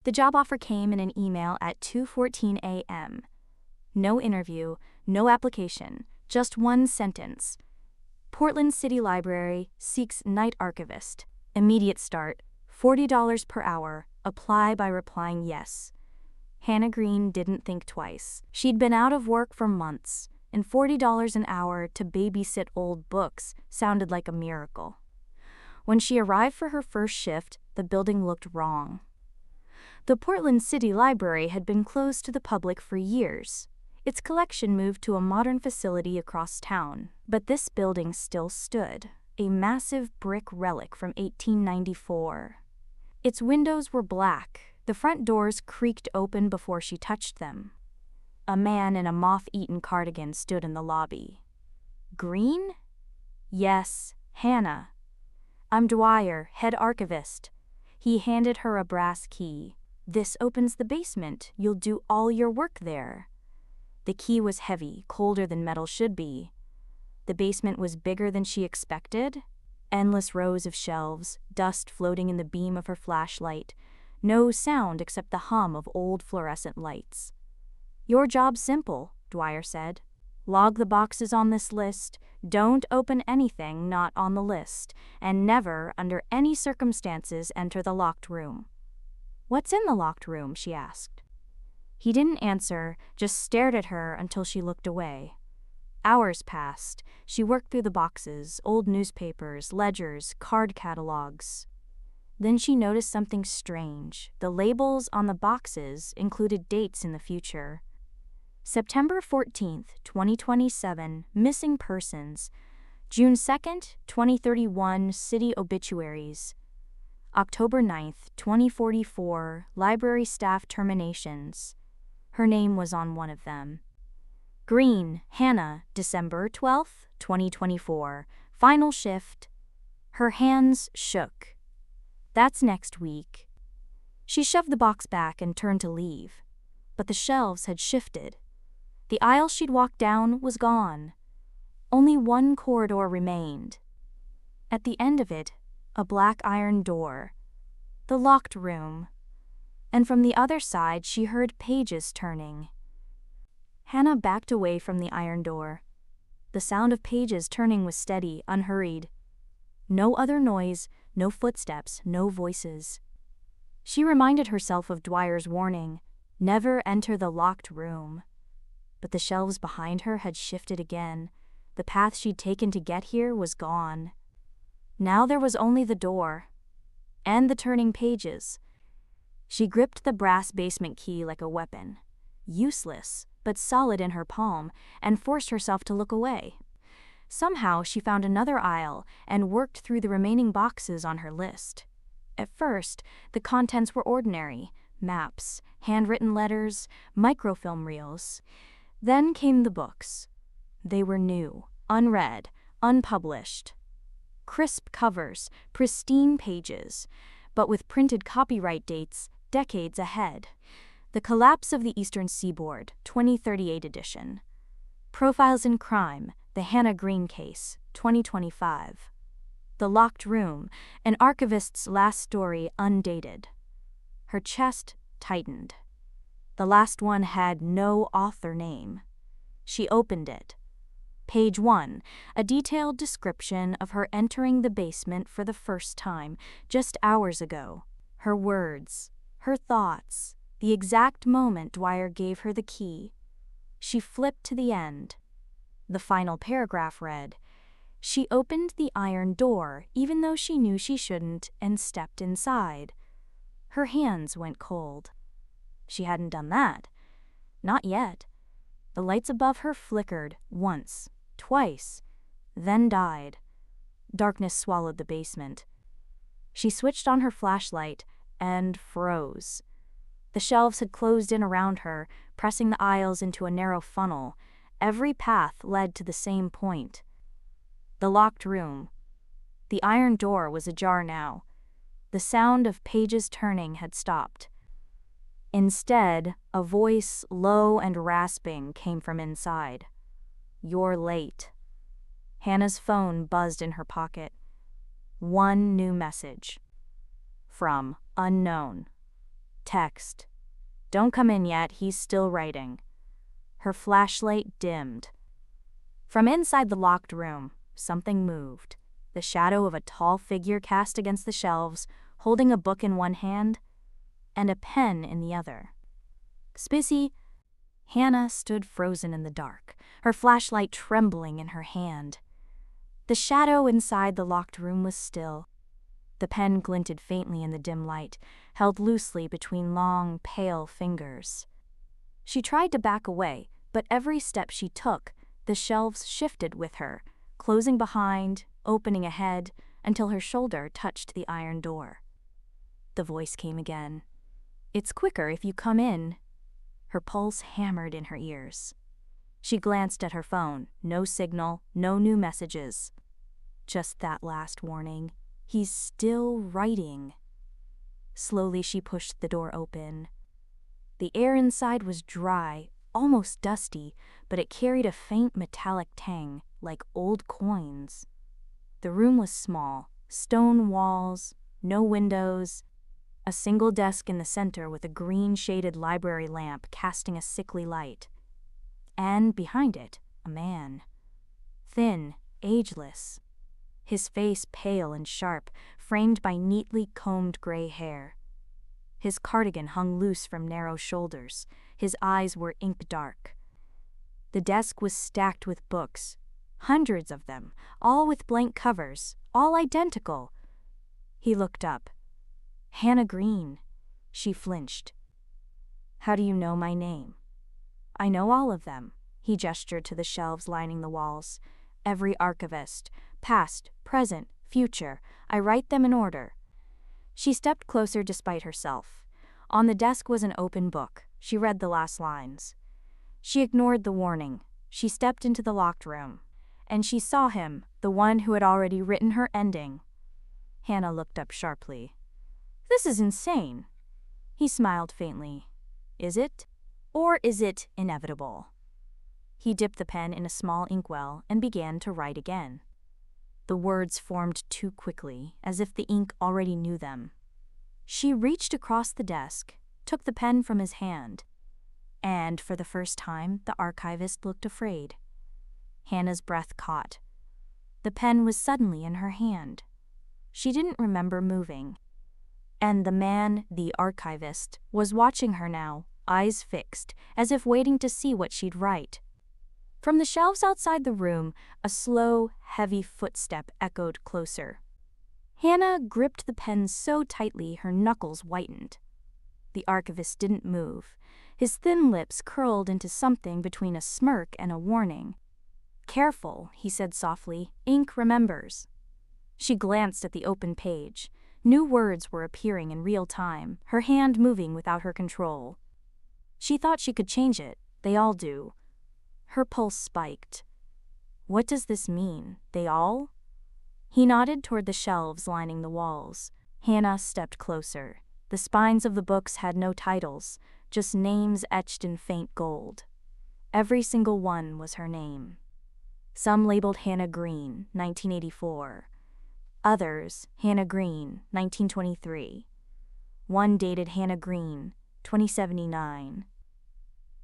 The job offer came in an email at 2:14 a.m. No interview, no application, just one sentence. Portland City Library seeks night archivist. Immediate start, $40 per hour. Apply by replying yes. Hannah Green didn't think twice. She'd been out of work for months, and $40 an hour to babysit old books sounded like a miracle. When she arrived for her first shift, the building looked wrong. The Portland City Library had been closed to the public for years. Its collection moved to a modern facility across town, but this building still stood, a massive brick relic from 1894. Its windows were black, the front doors creaked open before she touched them. A man in a moth-eaten cardigan stood in the lobby. Green? Yes, Hannah. I'm Dwyer, head archivist. He handed her a brass key. This opens the basement. You'll do all your work there. The key was heavy, colder than metal should be. The basement was bigger than she expected. Endless rows of shelves, dust floating in the beam of her flashlight. No sound except the hum of old fluorescent lights. Your job's simple, Dwyer said. Log the boxes on this list, don't open anything not on the list, and never, under any circumstances, enter the locked room. What's in the locked room? She asked. He didn't answer, just stared at her until she looked away. Hours passed. She worked through the boxes, old newspapers, ledgers, card catalogs. Then she noticed something strange. The labels on the boxes included dates in the future. September 14th, 2027, missing persons. June 2nd, 2031, city obituaries. October 9th, 2044, library staff terminations. Her name was on one of them. Green, Hannah, December 12th, 2024, final shift. Her hands shook. That's next week. She shoved the box back and turned to leave. But the shelves had shifted. The aisle she'd walked down was gone. Only one corridor remained. At the end of it, a black iron door. The locked room. And from the other side she heard pages turning. Hannah backed away from the iron door. The sound of pages turning was steady, unhurried. No other noise, no footsteps, no voices. She reminded herself of Dwyer's warning, never enter the locked room. But the shelves behind her had shifted again. The path she'd taken to get here was gone. Now there was only the door. And the turning pages. She gripped the brass basement key like a weapon. Useless, but solid in her palm, and forced herself to look away. Somehow she found another aisle and worked through the remaining boxes on her list. At first, the contents were ordinary: maps, handwritten letters, microfilm reels. Then came the books. They were new, unread, unpublished. Crisp covers, pristine pages, but with printed copyright dates decades ahead. The Collapse of the Eastern Seaboard, 2038 edition. Profiles in Crime, the Hannah Green Case, 2025. The Locked Room, an archivist's last story undated. Her chest tightened. The last one had no author name. She opened it. Page 1, a detailed description of her entering the basement for the first time, just hours ago. Her words, her thoughts, the exact moment Dwyer gave her the key. She flipped to the end. The final paragraph read, "She opened the iron door, even though she knew she shouldn't, and stepped inside. Her hands went cold." She hadn't done that. Not yet. The lights above her flickered once, twice, then died. Darkness swallowed the basement. She switched on her flashlight and froze. The shelves had closed in around her, pressing the aisles into a narrow funnel. Every path led to the same point. The locked room. The iron door was ajar now. The sound of pages turning had stopped. Instead, a voice, low and rasping, came from inside. "You're late." Hannah's phone buzzed in her pocket. One new message. From unknown. Text. Don't come in yet, he's still writing. Her flashlight dimmed. From inside the locked room, something moved. The shadow of a tall figure cast against the shelves, holding a book in one hand and a pen in the other. Spissy. Hannah stood frozen in the dark, her flashlight trembling in her hand. The shadow inside the locked room was still. The pen glinted faintly in the dim light, held loosely between long, pale fingers. She tried to back away, but every step she took, the shelves shifted with her, closing behind, opening ahead, until her shoulder touched the iron door. The voice came again. It's quicker if you come in. Her pulse hammered in her ears. She glanced at her phone. No signal, no new messages. Just that last warning. He's still writing. Slowly she pushed the door open. The air inside was dry, almost dusty, but it carried a faint metallic tang, like old coins. The room was small, stone walls, no windows, a single desk in the center with a green-shaded library lamp casting a sickly light. And behind it, a man. Thin, ageless. His face pale and sharp, framed by neatly combed gray hair. His cardigan hung loose from narrow shoulders. His eyes were ink dark. The desk was stacked with books, hundreds of them, all with blank covers, all identical. He looked up. Hannah Green. She flinched. How do you know my name? I know all of them. He gestured to the shelves lining the walls. Every archivist, past, present, future, I write them in order. She stepped closer despite herself. On the desk was an open book. She read the last lines. She ignored the warning. She stepped into the locked room. And she saw him, the one who had already written her ending. Hannah looked up sharply. This is insane. He smiled faintly. Is it? Or is it inevitable? He dipped the pen in a small inkwell and began to write again. The words formed too quickly, as if the ink already knew them. She reached across the desk, took the pen from his hand, and for the first time the archivist looked afraid. Hannah's breath caught. The pen was suddenly in her hand. She didn't remember moving. And the man, the archivist, was watching her now, eyes fixed, as if waiting to see what she'd write. From the shelves outside the room, a slow, heavy footstep echoed closer. Hannah gripped the pen so tightly her knuckles whitened. The archivist didn't move. His thin lips curled into something between a smirk and a warning. Careful, he said softly, ink remembers. She glanced at the open page. New words were appearing in real time, her hand moving without her control. She thought she could change it. They all do. Her pulse spiked. What does this mean? They all? He nodded toward the shelves lining the walls. Hannah stepped closer. The spines of the books had no titles, just names etched in faint gold. Every single one was her name. Some labeled Hannah Green, 1984. Others, Hannah Green, 1923. One dated Hannah Green, 2079.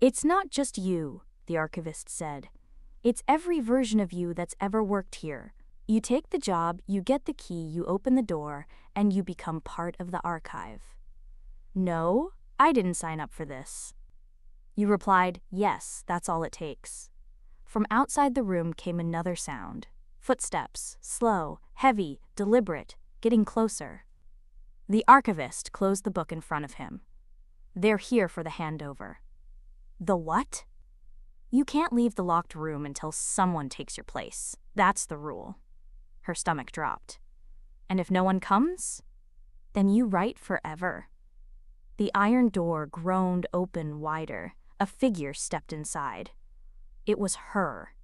It's not just you, the archivist said. It's every version of you that's ever worked here. You take the job, you get the key, you open the door, and you become part of the archive. No, I didn't sign up for this. You replied, yes, that's all it takes. From outside the room came another sound. Footsteps, slow, heavy, deliberate, getting closer. The archivist closed the book in front of him. They're here for the handover. The what? You can't leave the locked room until someone takes your place. That's the rule. Her stomach dropped. And if no one comes, then you write forever. The iron door groaned open wider. A figure stepped inside. It was her.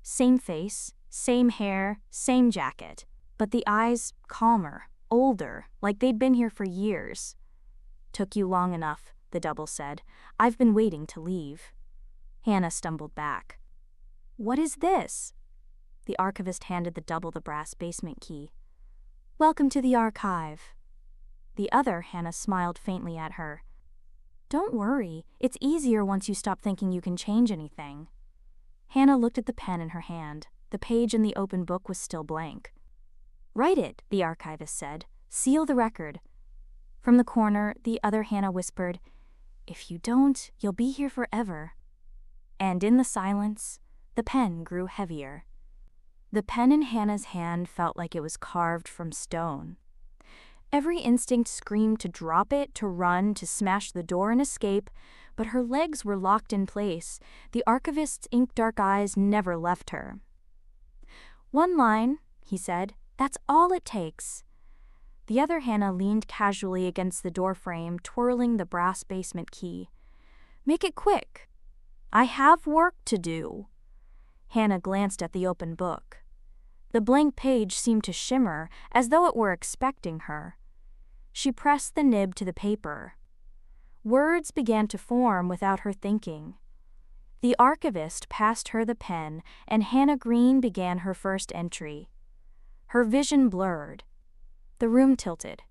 Same face, same hair, same jacket, but the eyes calmer, older, like they'd been here for years. Took you long enough, the double said. I've been waiting to leave. Hannah stumbled back. What is this? The archivist handed the double the brass basement key. Welcome to the archive. The other, Hannah smiled faintly at her. Don't worry, it's easier once you stop thinking you can change anything. Hannah looked at the pen in her hand. The page in the open book was still blank. Write it, the archivist said. Seal the record. From the corner, the other Hannah whispered, If you don't, you'll be here forever. And in the silence, the pen grew heavier. The pen in Hannah's hand felt like it was carved from stone. Every instinct screamed to drop it, to run, to smash the door and escape, but her legs were locked in place. The archivist's ink-dark eyes never left her. One line, he said, that's all it takes. The other Hannah leaned casually against the doorframe, twirling the brass basement key. Make it quick. I have work to do. Hannah glanced at the open book. The blank page seemed to shimmer, as though it were expecting her. She pressed the nib to the paper. Words began to form without her thinking. The archivist passed her the pen, and Hannah Green began her first entry. Her vision blurred. The room tilted.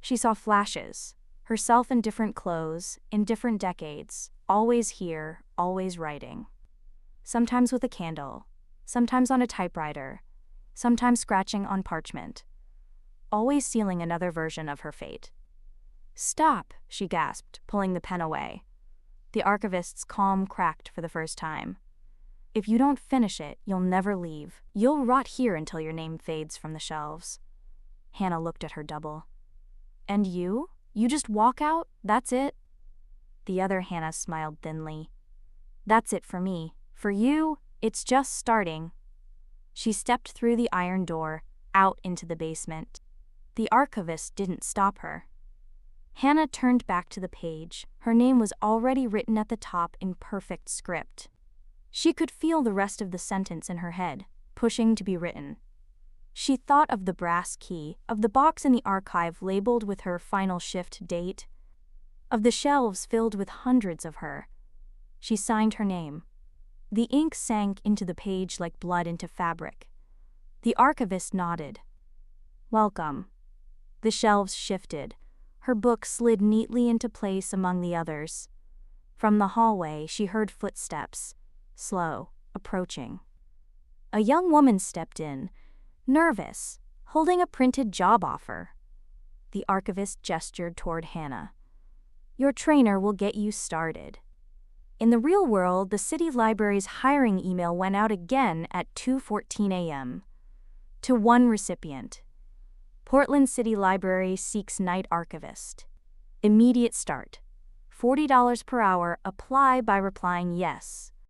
She saw flashes, herself in different clothes, in different decades, always here, always writing. Sometimes with a candle, sometimes on a typewriter, sometimes scratching on parchment, always sealing another version of her fate. Stop, she gasped, pulling the pen away. The archivist's calm cracked for the first time. If you don't finish it, you'll never leave. You'll rot here until your name fades from the shelves. Hannah looked at her double. And you? You just walk out? That's it? The other Hannah smiled thinly. That's it for me. For you, it's just starting. She stepped through the iron door, out into the basement. The archivist didn't stop her. Hannah turned back to the page. Her name was already written at the top in perfect script. She could feel the rest of the sentence in her head, pushing to be written. She thought of the brass key, of the box in the archive labeled with her final shift date, of the shelves filled with hundreds of her. She signed her name. The ink sank into the page like blood into fabric. The archivist nodded. Welcome. The shelves shifted. Her book slid neatly into place among the others. From the hallway, she heard footsteps, slow, approaching. A young woman stepped in, nervous, holding a printed job offer. The archivist gestured toward Hannah. Your trainer will get you started. In the real world, the city library's hiring email went out again at 2:14 a.m. To one recipient. Portland City Library seeks night archivist. Immediate start. $40 per hour. Apply by replying yes.